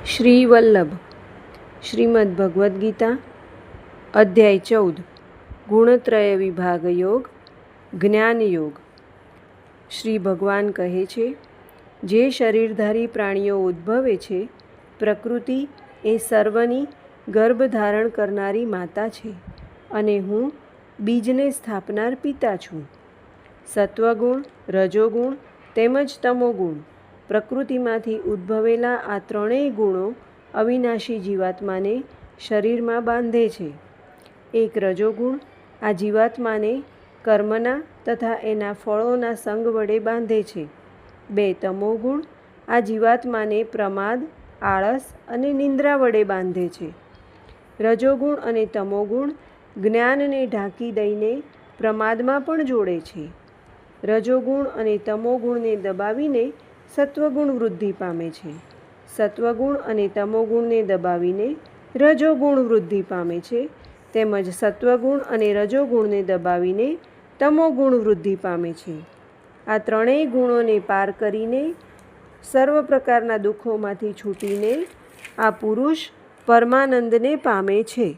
શ્રી વલ્લભ. શ્રીમદ્ ભગવદ્ ગીતા અધ્યાય 14 ગુણત્રય વિભાગ યોગ જ્ઞાન યોગ. શ્રી ભગવાન કહે છે, જે શરીરધારી પ્રાણીઓ ઉદ્ભવે છે, પ્રકૃતિ એ સર્વની ગર્ભ ધારણ કરનારી માતા છે અને હું બીજને સ્થાપનાર પિતા છું. સત્વગુણ, રજોગુણ તેમજ તમોગુણ પ્રકૃતિમાંથી ઉદ્ભવેલા આ ત્રણેય ગુણો અવિનાશી જીવાત્માને શરીરમાં બાંધે છે. એક રજોગુણ આ જીવાત્માને કર્મના તથા એના ફળોના સંગ વડે બાંધે છે. બે તમોગુણ આ જીવાત્માને પ્રમાદ, આળસ અને નિંદ્રા વડે બાંધે છે. રજોગુણ અને તમોગુણ જ્ઞાનને ઢાંકી દઈને પ્રમાદમાં પણ જોડે છે. રજોગુણ અને તમોગુણને દબાવીને સત્વગુણ વૃદ્ધિ પામે છે. સત્વગુણ અને તમોગુણને દબાવીને રજોગુણ વૃદ્ધિ પામે છે, તેમજ સત્વગુણ અને રજોગુણને દબાવીને તમોગુણ વૃદ્ધિ પામે છે. આ ત્રણેય ગુણોને પાર કરીને સર્વ પ્રકારના દુઃખોમાંથી છૂટીને આ પુરુષ પરમાનંદને પામે છે.